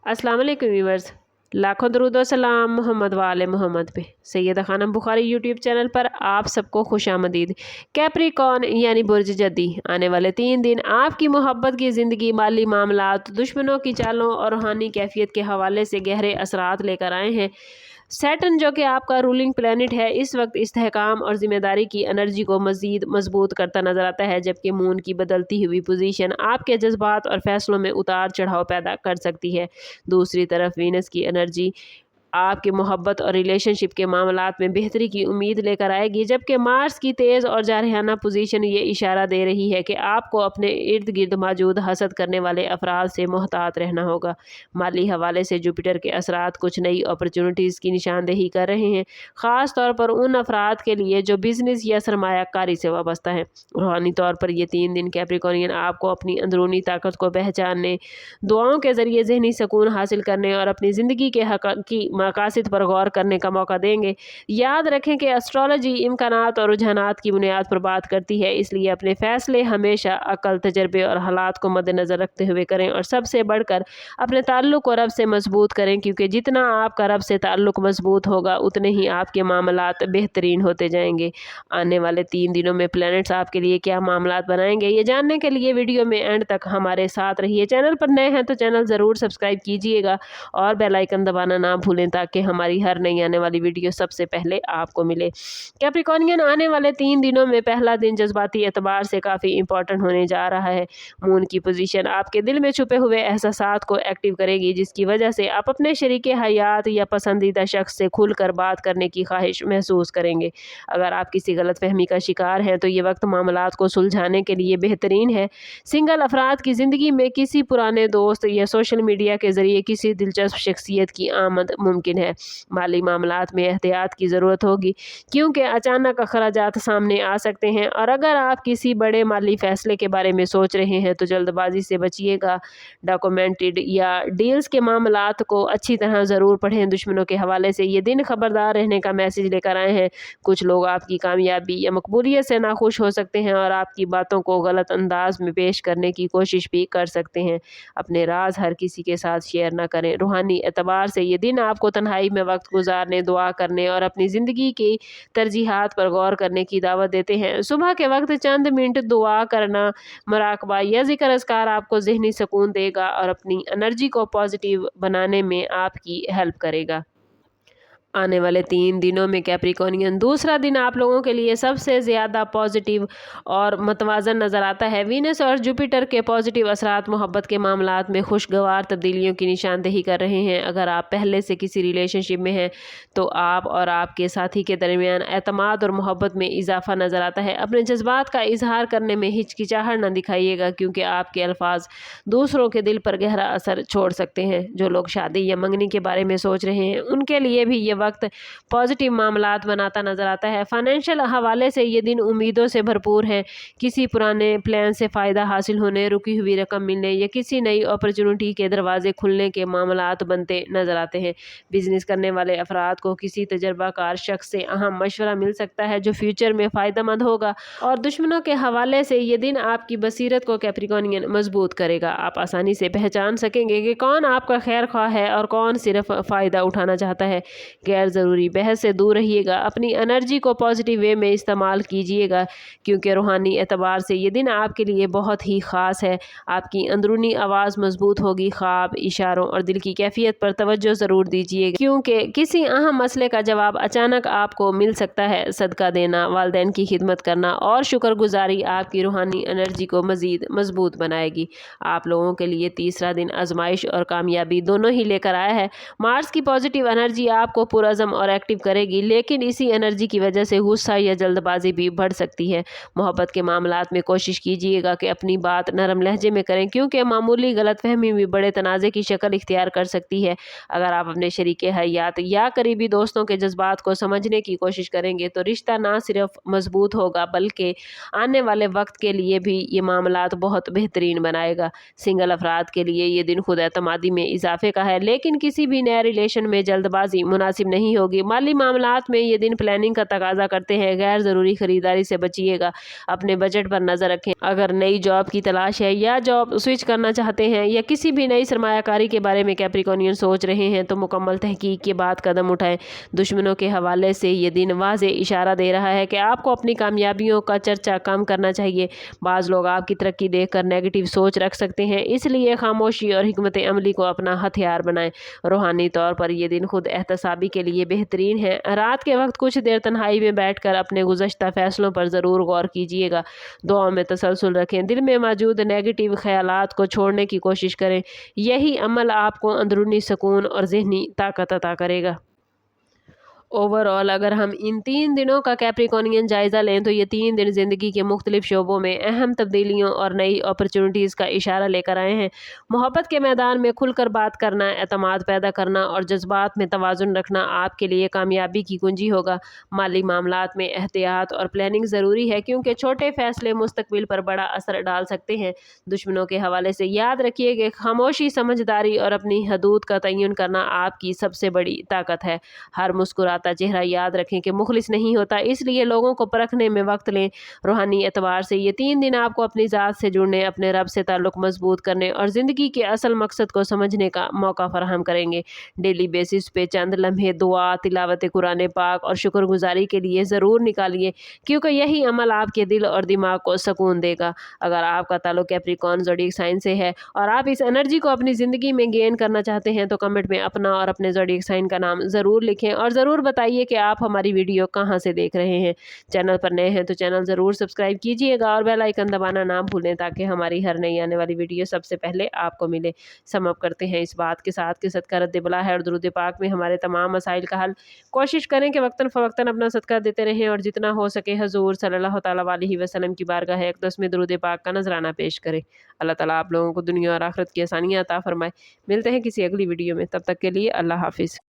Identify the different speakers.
Speaker 1: अस्सलाम वालेकुम व्यूअर्स, लाखों दरूद व सलाम मोहम्मद वाले मोहम्मद पे। सैयदा खानम बुखारी यूट्यूब चैनल पर आप सबको खुशामदीद। कैप्रिकॉर्न यानी बुर्ज जद्दी, आने वाले 3 दिन आपकी मोहब्बत की ज़िंदगी, माली मामलात, दुश्मनों की चालों और रूहानी कैफियत के हवाले से गहरे असरात लेकर आए हैं। सैटर्न जो कि आपका रूलिंग प्लैनेट है, इस वक्त इस्तेहकाम और ज़िम्मेदारी की एनर्जी को मज़ीद मजबूत करता नज़र आता है, जबकि मून की बदलती हुई पोजीशन आपके जज्बात और फैसलों में उतार चढ़ाव पैदा कर सकती है। दूसरी तरफ वीनस की एनर्जी आपके मोहब्बत और रिलेशनशिप के मामलात में बेहतरी की उम्मीद लेकर आएगी, जबकि मार्स की तेज़ और जारहाना पोजीशन ये इशारा दे रही है कि आपको अपने इर्द गिर्द मौजूद हसद करने वाले अफराद से मोहतात रहना होगा। माली हवाले से जुपिटर के असरात कुछ नई अपॉर्चुनिटीज़ की निशानदेही कर रहे हैं, ख़ास तौर पर उन अफराद के लिए जो बिजनेस या सरमायाकारी से वाबस्ता हैं। रूहानी तौर पर ये 3 दिन कैप्रिकॉर्नियन आपको अपनी अंदरूनी ताकत को पहचानने, दुआओं के ज़रिए ज़हनी सुकून हासिल करने और अपनी ज़िंदगी के हक़ की मकासद पर गौर करने का मौका देंगे। याद रखें कि एस्ट्रोलॉजी इम्कानात और रुझानात की बुनियाद पर बात करती है, इसलिए अपने फैसले हमेशा अकल, तजर्बे और हालात को मद्देनज़र रखते हुए करें और सबसे बढ़कर अपने ताल्लुक़ को रब से मजबूत करें, क्योंकि जितना आपका रब से ताल्लुक़ मजबूत होगा उतने ही आपके मामलात बेहतरीन होते जाएंगे। आने वाले 3 दिनों में प्लैनेट्स आपके लिए क्या मामलात बनाएंगे, ये जानने के लिए वीडियो में एंड तक हमारे साथ रहिए। चैनल पर नए हैं तो चैनल ज़रूर सब्सक्राइब कीजिएगा और बेल आइकन दबाना ना भूलें, ताकि हमारी हर नई आने वाली वीडियो सबसे पहले आपको मिले। कैप्रिकॉर्नियन, आने वाले 3 दिनों में पहला दिन जज्बाती एतबार से काफ़ी इंपॉर्टेंट होने जा रहा है। मून की पोजीशन आपके दिल में छुपे हुए एहसासात को एक्टिव करेगी, जिसकी वजह से आप अपने शरीके हयात या पसंदीदा शख्स से खुलकर बात करने की ख्वाहिश महसूस करेंगे। अगर आप किसी गलतफहमी का शिकार हैं तो ये वक्त मामलात को सुलझाने के लिए बेहतरीन है। सिंगल अफराद की ज़िंदगी में किसी पुराने दोस्त या सोशल मीडिया के ज़रिए किसी दिलचस्प शख्सियत की आमद मुमकिन है। माली मामलात में एहतियात की ज़रूरत होगी, क्योंकि अचानक अखराजात सामने आ सकते हैं, और अगर आप किसी बड़े माली फैसले के बारे में सोच रहे हैं तो जल्दबाजी से बचिएगा। डॉक्यूमेंटेड या डील्स के मामलात को अच्छी तरह ज़रूर पढ़ें। दुश्मनों के हवाले से ये दिन खबरदार रहने का मैसेज लेकर आए हैं। कुछ लोग आपकी कामयाबी या मकबूलियत से नाखुश हो सकते हैं और आपकी बातों को गलत अंदाज में पेश करने की कोशिश भी कर सकते हैं। अपने राज हर किसी के साथ शेयर ना करें। रूहानी एतबार से ये दिन आपको तन्हाई में वक्त गुजारने, दुआ करने और अपनी ज़िंदगी की तरजीहात पर गौर करने की दावत देते हैं। सुबह के वक्त चंद मिनट दुआ करना, मुराकबा या ज़िक्र अज़कार आपको ज़हनी सुकून देगा और अपनी एनर्जी को पॉजिटिव बनाने में आपकी हेल्प करेगा। आने वाले 3 दिनों में कैप्रिकॉर्नियन, दूसरा दिन आप लोगों के लिए सबसे ज़्यादा पॉजिटिव और मतवाज़न नज़र आता है। वीनस और जुपिटर के पॉजिटिव असरात मोहब्बत के मामलात में खुशगवार तब्दीलियों की निशानदेही कर रहे हैं। अगर आप पहले से किसी रिलेशनशिप में हैं तो आप और आपके साथी के दरमियान एतमाद और मोहब्बत में इजाफा नज़र आता है। अपने जज्बात का इजहार करने में हिचकिचाहट न दिखाइएगा, क्योंकि आपके अल्फाज दूसरों के दिल पर गहरा असर छोड़ सकते हैं। जो लोग शादी या मंगनी के बारे में सोच रहे हैं उनके लिए भी ये वक्त पॉजिटिव मामलात बनाता नजर आता है। फाइनेंशियल हवाले से ये दिन उम्मीदों से भरपूर है। किसी पुराने प्लान से फ़ायदा हासिल होने, रुकी हुई रकम मिलने या किसी नई अपॉर्चुनिटी के दरवाजे खुलने के मामलात बनते नजर आते हैं। बिजनेस करने वाले अफराद को किसी तजर्बाकार शख्स से अहम मशवरा मिल सकता है जो फ्यूचर में फ़ायदेमंद होगा। और दुश्मनों के हवाले से ये दिन आपकी बसीरत को कैप्रिकॉर्नियन मजबूत करेगा। आप आसानी से पहचान सकेंगे कि कौन आपका खैर ख्वाह है और कौन सिर्फ फ़ायदा उठाना चाहता है। गैर ज़रूरी बहस से दूर रहिएगा। अपनी एनर्जी को पॉजिटिव वे में इस्तेमाल कीजिएगा, क्योंकि रूहानी एतबार से ये दिन आपके लिए बहुत ही ख़ास है। आपकी अंदरूनी आवाज़ मजबूत होगी। ख्वाब, इशारों और दिल की कैफियत पर तवज्जो ज़रूर दीजिएगा, क्योंकि किसी अहम मसले का जवाब अचानक आपको मिल सकता है। सदका देना, वालिदैन की खिदमत करना और शुक्रगुजारी आपकी रूहानी एनर्जी को मज़ीद मजबूत बनाएगी। आप लोगों के लिए तीसरा दिन आजमाइश और कामयाबी दोनों ही लेकर आया है। मार्स की पॉजिटिव एनर्जी आपको पुरअज़म और एक्टिव करेगी, लेकिन इसी एनर्जी की वजह से गुस्सा या जल्दबाजी भी बढ़ सकती है। मोहब्बत के मामलात में कोशिश कीजिएगा कि अपनी बात नरम लहजे में करें, क्योंकि मामूली गलतफहमी भी बड़े तनाज़े की शक्ल इख्तियार कर सकती है। अगर आप अपने शरीके हयात या करीबी दोस्तों के जज्बात को समझने की कोशिश करेंगे तो रिश्ता ना सिर्फ मजबूत होगा बल्कि आने वाले वक्त के लिए भी ये मामलात बहुत बेहतरीन बनाएगा। सिंगल अफराद के लिए ये दिन खुद एतमादी में इजाफे का है, लेकिन किसी भी नए रिलेशन में जल्दबाजी मुनासिब नसीब नहीं होगी। माली मामलात में ये दिन प्लानिंग का तकाजा करते हैं। गैर ज़रूरी खरीदारी से बचिएगा। अपने बजट पर नज़र रखें। अगर नई जॉब की तलाश है या जॉब स्विच करना चाहते हैं या किसी भी नई सरमायाकारी के बारे में कैप्रिकॉर्नियन सोच रहे हैं तो मुकम्मल तहकीक के बाद कदम उठाएं। दुश्मनों के हवाले से ये दिन वाज़े इशारा दे रहा है कि आपको अपनी कामयाबियों का चर्चा कम करना चाहिए। बाज़ लोग आपकी तरक्की देखकर नेगेटिव सोच रख सकते हैं, इसलिए खामोशी और हिकमत अमली को अपना हथियार बनाएं। रूहानी तौर पर यह दिन खुद एहतसाबी के लिए बेहतरीन है। रात के वक्त कुछ देर तन्हाई में बैठकर अपने गुज़श्ता फैसलों पर ज़रूर गौर कीजिएगा। दुआओं में तसलसल रखें। दिल में मौजूद नेगेटिव ख्यालात को छोड़ने की कोशिश करें। यही अमल आपको अंदरूनी सुकून और ज़हनी ताकत अता करेगा। ओवरऑल अगर हम इन 3 दिनों का कैप्रिकॉर्नियन जायज़ा लें तो ये 3 दिन ज़िंदगी के मुख्तलिफ शोबों में अहम तब्दीलियों और नई अपॉर्चुनिटीज़ का इशारा लेकर आए हैं। मोहब्बत के मैदान में खुलकर बात करना, एतमाद पैदा करना और जज्बात में तवाज़ुन रखना आपके लिए कामयाबी की कुंजी होगा। माली मामलात में एहतियात और प्लानिंग ज़रूरी है, क्योंकि छोटे फ़ैसले मुस्तकबिल पर बड़ा असर डाल सकते हैं। दुश्मनों के हवाले से याद रखिए कि खामोशी, समझदारी और अपनी हदूद का तयन करना आपकी सबसे बड़ी ताकत है। हर मुस्कुराता चेहरा याद रखें कि मुखलिस नहीं होता, इसलिए लोगों को परखने में वक्त लें। रूहानी एतबार से ये 3 दिन आपको अपनी ज़ात से जुड़ने, अपने रब से ताल्लुक़ मजबूत करने और ज़िंदगी के असल मकसद को समझने का मौका फराहम करेंगे। डेली बेसिस पे चंद लम्हे दुआ, तिलावत कुरान पाक और शुक्रगुजारी के लिए ज़रूर निकालिए, क्योंकि यही अमल आपके दिल और दिमाग को सुकून देगा। अगर आपका ताल्लुक़ कैप्रिकॉर्न ज़ोडिएक साइन से है और आप इस एनर्जी को अपनी ज़िंदगी में गेन करना चाहते हैं तो कमेंट में अपना और अपने ज़ोडिएक साइन का नाम ज़रूर लिखें और ज़रूर बताइए कि आप हमारी वीडियो कहाँ से देख रहे हैं। चैनल पर नए हैं तो चैनल ज़रूर सब्सक्राइब कीजिएगा और बेल आइकन दबाना ना भूलें, ताकि हमारी हर नई आने वाली वीडियो सबसे पहले आपको मिले। सम अप करते हैं इस बात के साथ कि सदका रद्द बला है और दुरूद पाक में हमारे तमाम मसाइल का हल। कोशिश करें कि वक्तन फ़वक्तन अपना सदका देते रहें और जितना हो सके हजूर सल्लल्लाहु तआला अलैहि वसल्लम की बारगाह अक़दस में दुरूद पाक का नजराना पेश करें। अल्लाह ताला आप लोगों को दुनिया और आखिरत की आसानियाँ अता फरमाए। मिलते हैं किसी अगली वीडियो में, तब तक के लिए अल्लाह हाफिज़।